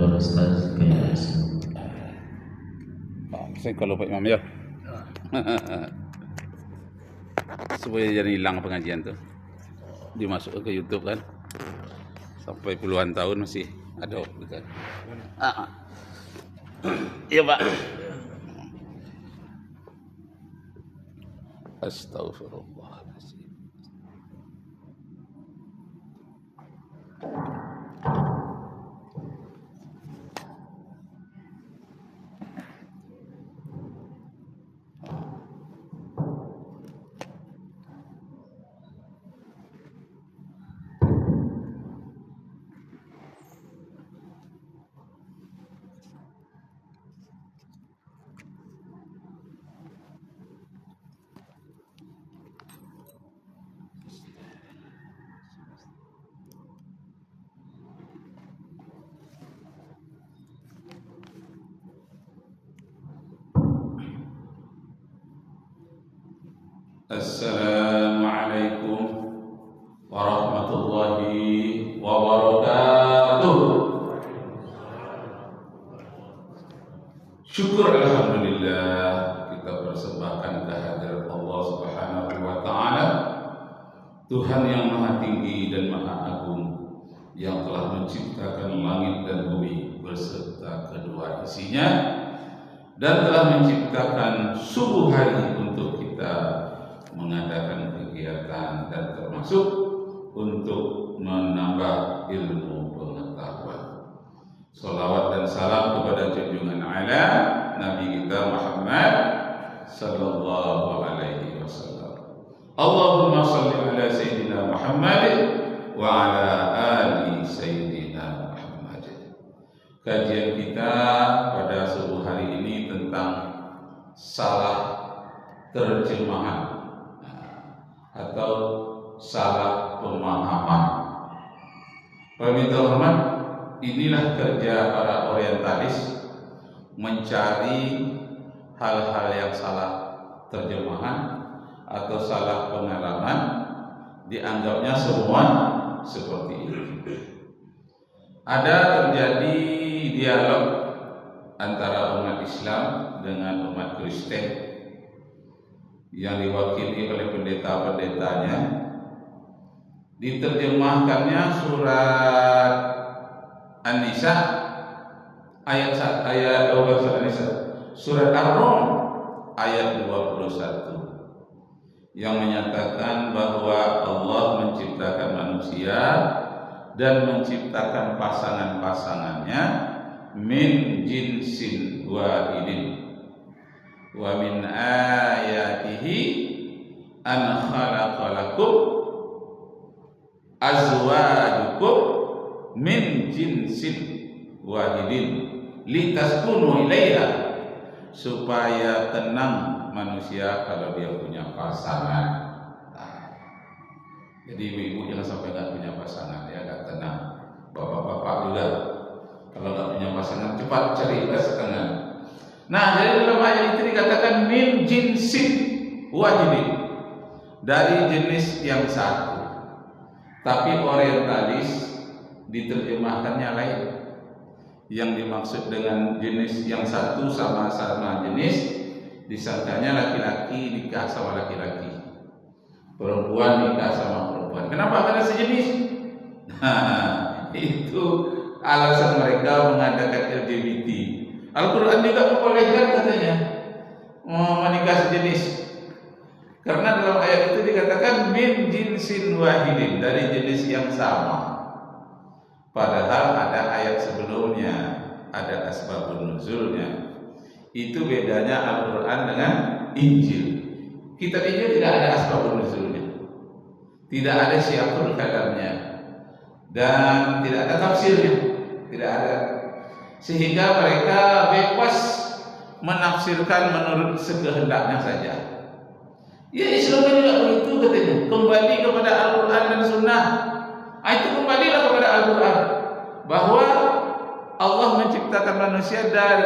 Pak Ustaz kayak saya kalau Pak Imam ya. Supaya jadi hilang pengajian tuh. Dimasuk ke YouTube kan. Sampai puluhan tahun masih ada gitu. Iya, Pak. Astagfirullahaladzim. Assalamualaikum warahmatullahi wabarakatuh. Syukur alhamdulillah kita persembahkan kehadirat Allah Subhanahu wa taala, Tuhan yang Maha Tinggi dan Maha Agung, yang telah menciptakan langit dan bumi beserta kedua isinya, dan telah menciptakan subuh hari untuk kita mengadakan kegiatan dan termasuk untuk menambah ilmu pengetahuan. Salawat dan salam kepada junjungan alam Nabi kita Muhammad sallallahu alaihi wasallam. Allahumma shalli ala sayyidina Muhammad wa ala ali sayyidina Muhammad. Kajian kita pada subuh hari ini tentang salah terjemahan atau salah pemahaman. Pemirsa hormat, inilah kerja para orientalis, mencari hal-hal yang salah terjemahan atau salah pengalaman, dianggapnya semua seperti ini. Ada terjadi dialog antara umat Islam dengan umat Kristen yang diwakili oleh pendeta-pendetanya. Diterjemahkannya surat An-Nisa ayat 12 An-Nisa, surat Ar-Rum ayat 21 yang menyatakan bahwa Allah menciptakan manusia dan menciptakan pasangan-pasangannya min jinsin wahidin. Wa min ayatihi an khalaqalakum azwajukum min jinsin wahidin litaskunu ilaiha, supaya tenang manusia kalau dia punya pasangan. Jadi ibu-ibu jangan sampai nggak punya pasangan, ya nggak tenang. Bapak-bapak juga kalau nggak punya pasangan cepat cari pasangan. Nah, jadi dalam ayat itu dikatakan min jinsin wahidin, dari jenis yang satu. Tapi orientalis diterjemahkannya lain. Yang dimaksud dengan jenis yang satu sama-sama jenis, disangkanya laki-laki nikah sama laki-laki, perempuan nikah sama perempuan. Kenapa? Karena sejenis. Nah, itu alasan mereka mengadakan LGBT. Al-Quran juga membolehkan katanya menikah sejenis, karena dalam ayat itu dikatakan min jinsin wahidin, dari jenis yang sama. Padahal ada ayat sebelumnya, ada asbabun nuzulnya. Itu bedanya Al-Quran dengan Injil. Kitab Injil tidak ada asbabun nuzulnya, tidak ada syiarul kalamnya, dan tidak ada tafsirnya, tidak ada. Sehingga mereka bebas menafsirkan menurut sekehendaknya saja. Ya, Islam juga begitu katanya. Kembali kepada Al-Quran dan Sunnah. Itu kembalilah kepada Al-Quran, bahwa Allah menciptakan manusia dan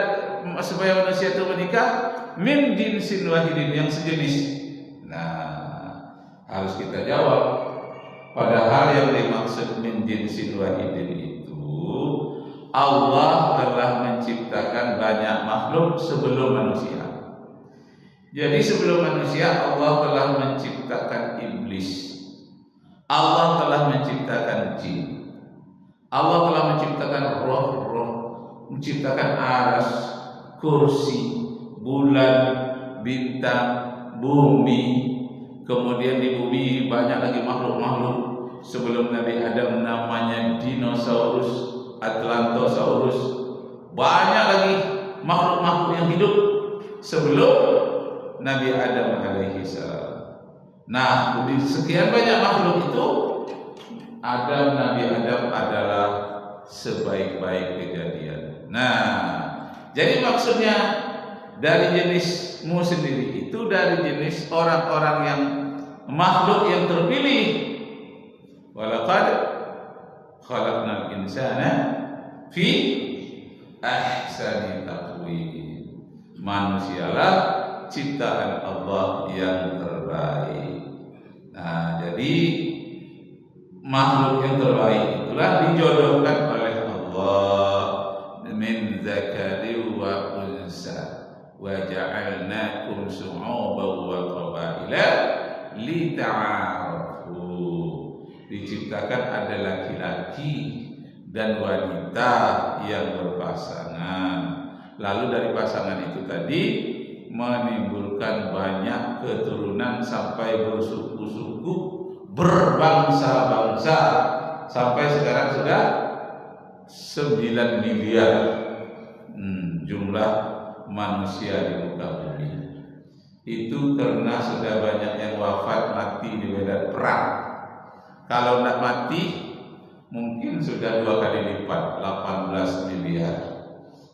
supaya manusia itu menikah min jinsin wahidin, yang sejenis. Nah, harus kita jawab. Padahal yang dimaksud min jinsin wahidin itu Allah telah menciptakan banyak makhluk sebelum manusia. Jadi sebelum manusia Allah telah menciptakan iblis. Allah telah menciptakan jin. Allah telah menciptakan roh-roh, menciptakan aras, kursi, bulan, bintang, bumi. Kemudian di bumi banyak lagi makhluk-makhluk. Sebelum Nabi Adam namanya dinosaurus, atlantosaurus. Banyak lagi makhluk-makhluk yang hidup sebelum Nabi Adam alaihi salam. Nah, di sekian banyak makhluk itu Nabi Adam adalah sebaik-baik kejadian. Nah, jadi maksudnya dari jenismu sendiri itu dari jenis orang-orang yang makhluk yang terpilih. Walaqad khalaqnal insana fi ahsani taqwim. Manusialah ciptaan Allah yang terbaik. Nah, jadi makhluk yang terbaik itulah dijodohkan oleh Allah min zakari wa unsa wa ja'alnakum syu'uban wa qabaila lita'arafu. Diciptakan ada laki-laki dan wanita yang berpasangan. Lalu dari pasangan itu tadi menimbulkan banyak keturunan sampai bersuku-suku, berbangsa-bangsa, sampai sekarang sudah 9 miliar jumlah manusia di muka bumi. Itu karena sudah banyak yang wafat mati di medan perang. Kalau tidak mati mungkin sudah 2 kali lipat, 18 miliar.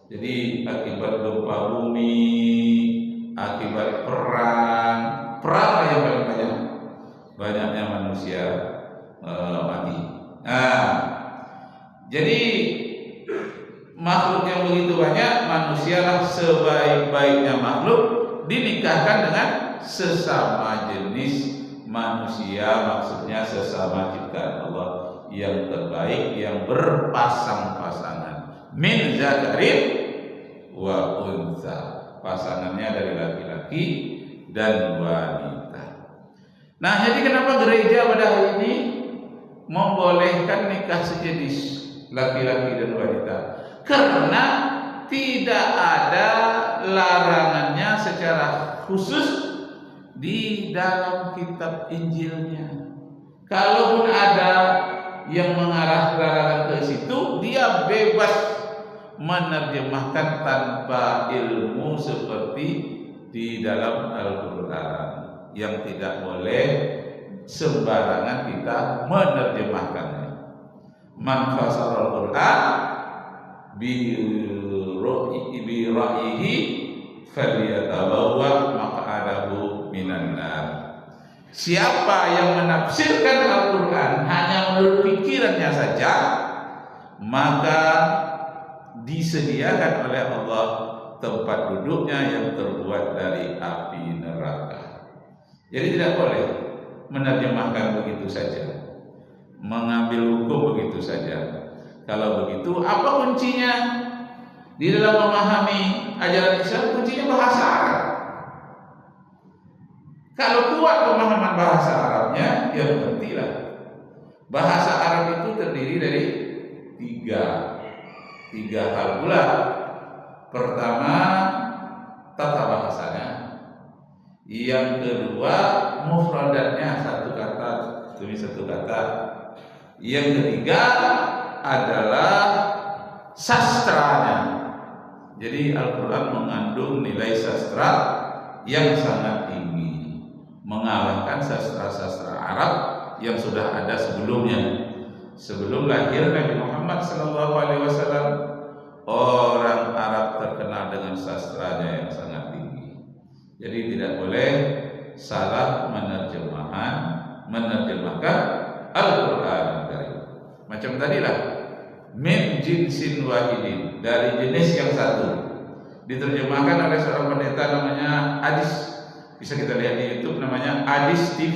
Jadi akibat gempa bumi, akibat perang yang paling banyaknya manusia mati. Nah, jadi makhluk yang begitu banyak, manusialah sebaik-baiknya makhluk, dinikahkan dengan sesama jenis manusia, maksudnya sesama ciptaan Allah yang terbaik, yang berpasang-pasangan. Min zakarin wa unsa, pasangannya dari laki-laki dan wanita. Nah, jadi kenapa gereja pada hari ini membolehkan nikah sejenis laki-laki dan wanita? Karena tidak ada larangannya secara khusus di dalam kitab Injilnya. Kalaupun ada yang mengarah larangan ke situ, dia bebas menerjemahkan tanpa ilmu seperti di dalam Al-Quran, yang tidak boleh sembarangan kita menerjemahkannya. Man fasara al-Quran bi ra'yihi falyatabawwa maq'adahu minan nar. Siapa yang menafsirkan Al-Quran hanya menurut pikirannya saja, maka disediakan oleh Allah tempat duduknya yang terbuat dari api neraka. Jadi tidak boleh menerjemahkan begitu saja, mengambil hukum begitu saja. Kalau begitu, apa kuncinya di dalam memahami ajaran Islam? Kuncinya bahasa Arab. Kalau kuat pemahaman bahasa Arabnya, ya mengertilah. Bahasa Arab itu terdiri dari tiga hal pula. Pertama, tata bahasanya. Yang kedua, mufradatnya, satu kata demi satu kata. Yang ketiga adalah sastranya. Jadi Al-Quran mengandung nilai sastra yang sangat tinggi, mengalahkan sastra-sastra Arab yang sudah ada sebelumnya. Sebelum lahir Nabi Muhammad SAW, orang Arab terkenal dengan sastranya yang sangat tinggi. Jadi tidak boleh salah menerjemahkan Al-Quran. Macam tadilah, min jinsin wahidin, dari jenis yang satu. Diterjemahkan oleh seorang pendeta namanya Adis. Bisa kita lihat di YouTube, namanya Adis TV.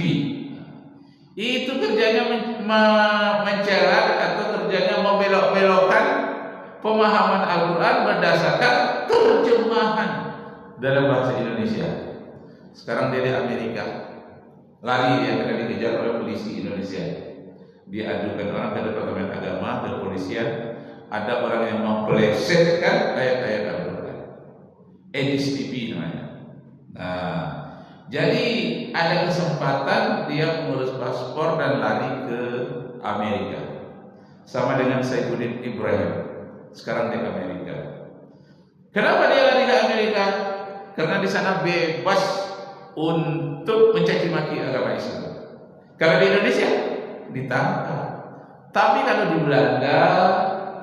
Itu kerjanya mencelat atau kerjanya membelok-belokkan pemahaman Al-Quran berdasarkan terjemahan dalam bahasa Indonesia. Sekarang dia di Amerika, lari dia karena dikejar oleh polisi Indonesia. Diadukan orang ke Departemen Agama dan Kepolisian, ada orang yang mempelesetkan ayat-ayat Al-Quran. Edis TV namanya. Nah, jadi ada kesempatan dia mengurus paspor dan lari ke Amerika. Sama dengan Saifuddin Ibrahim, sekarang di Amerika. Kenapa dia lari ke Amerika? Karena di sana bebas untuk mencaci maki agama Islam. Kalau di Indonesia ditangkap. Tapi kalau di Belanda,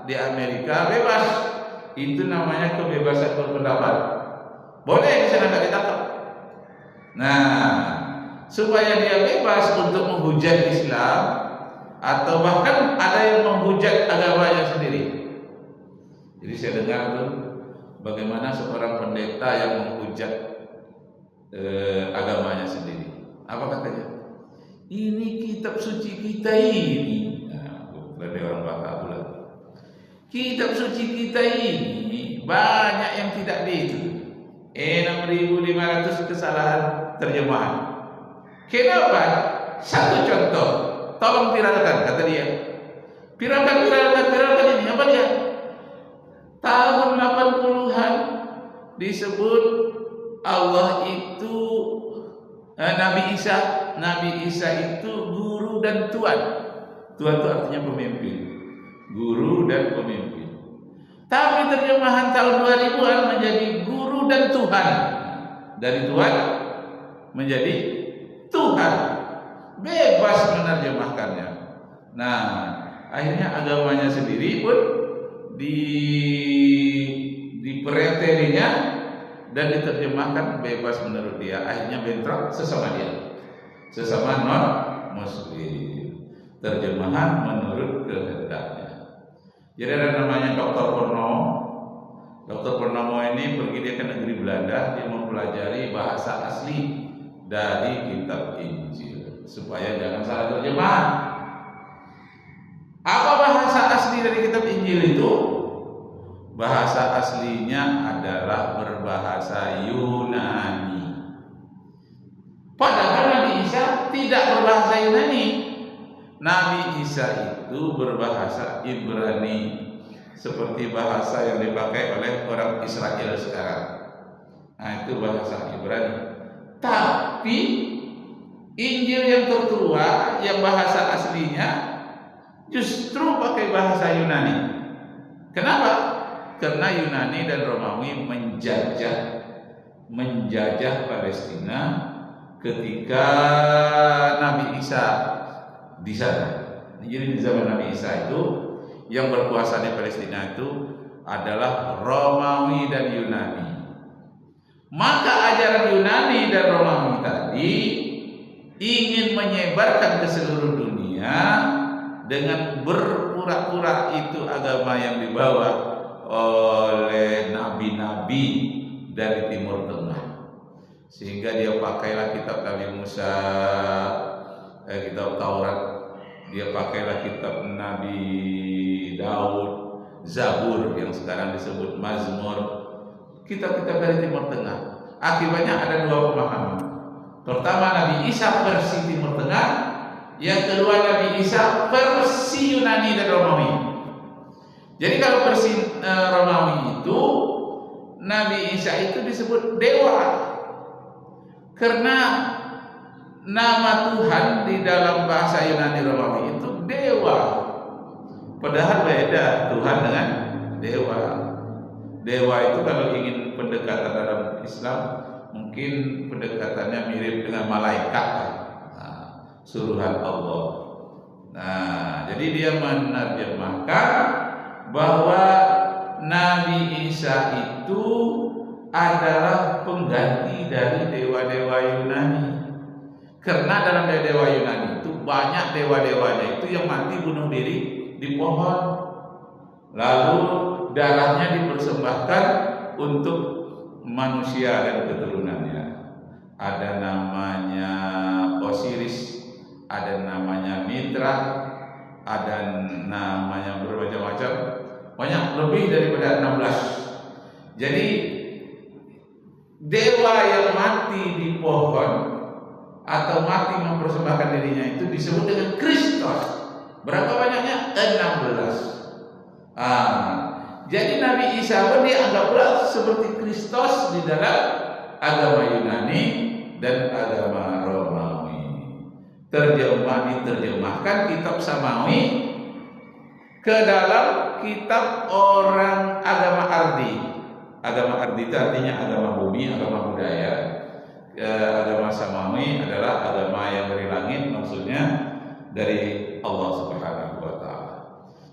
di Amerika bebas. Itu namanya kebebasan berpendapat. Boleh di sana nggak ditangkap. Nah, supaya dia bebas untuk menghujat Islam atau bahkan ada yang menghujat agamanya sendiri. Jadi saya dengar tuh bagaimana seorang pendeta yang menghujat agamanya sendiri. Apa katanya? Ini kitab suci kita ini. Nah, berarti orang Batak pula. Kitab suci kita ini banyak yang tidak itu. 6.500 kesalahan terjemahan. Kenapa? Satu contoh, tolong viralkan, kata dia. Viralkan ini. Apa dia? Tahun 80-an disebut Allah itu Nabi Isa itu guru dan tuan. Tuan itu artinya pemimpin. Guru dan pemimpin. Tapi terjemahan tahun 2000-an menjadi guru dan Tuhan. Dari Tuhan menjadi Tuhan. Bebas menerjemahkannya. Nah, akhirnya agamanya sendiri pun diperetelinya dan diterjemahkan bebas menurut dia. Akhirnya bentrok sesama dia, sesama non muslim. Terjemahan menurut kehendaknya. Jadi ada namanya Dr. Purnomo. Dr. Purnomo ini pergi dia ke negeri Belanda, dia mempelajari bahasa asli dari kitab Injil supaya jangan salah terjemahan. Apa bahasa asli dari kitab Injil itu? Bahasa aslinya adalah berbahasa Yunani. Padahal Nabi Isa tidak berbahasa Yunani. Nabi Isa itu berbahasa Ibrani, seperti bahasa yang dipakai oleh orang Israel sekarang. Nah, itu bahasa Ibrani. Tapi Injil yang tertua, yang bahasa aslinya justru pakai bahasa Yunani. Kenapa? Karena Yunani dan Romawi menjajah Palestina ketika Nabi Isa di sana. Jadi di zaman Nabi Isa itu yang berkuasa di Palestina itu adalah Romawi dan Yunani. Maka ajaran Yunani dan Romawi tadi ingin menyebarkan ke seluruh dunia dengan berpura-pura itu agama yang dibawa oleh nabi-nabi dari Timur Tengah. Sehingga dia pakailah kitab Nabi Musa, kitab Taurat, dia pakailah kitab Nabi Daud, Zabur yang sekarang disebut Mazmur, kitab-kitab dari Timur Tengah. Akibatnya ada dua pemahaman. Pertama, Nabi Isa versi Timur Tengah, yang kedua Nabi Isa versi Yunani dan Romawi. Jadi kalau versi Romawi itu Nabi Isa itu disebut dewa karena nama Tuhan di dalam bahasa Yunani Romawi itu dewa. Padahal beda Tuhan dengan dewa. Dewa itu kalau ingin pendekatan dalam Islam mungkin pendekatannya mirip dengan malaikat, suruhan Allah. Nah, jadi dia menerjemahkan bahwa Nabi Isa itu adalah pengganti dari dewa-dewa Yunani. Karena dalam dewa Yunani itu banyak dewa-dewanya itu yang mati bunuh diri di pohon, lalu darahnya dipersembahkan untuk manusia dan keturunannya. Ada namanya Osiris, ada namanya Mitra, ada namanya bermacam-macam. banyak, lebih daripada 16. Jadi dewa yang mati di pohon atau mati mempersembahkan dirinya itu disebut dengan Kristus. Berapa banyaknya? 16. Jadi Nabi Isa pun dianggaplah seperti Kristus di dalam agama Yunani dan agama Romawi. Diterjemahkan kitab Samawi ke dalam kitab orang agama Ardi. Agama Ardi itu artinya agama bumi, agama budaya. Agama Samawi adalah agama yang dari langit, maksudnya dari Allah Subhanahu wa taala.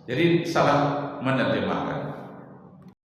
Jadi salah menerjemahkan.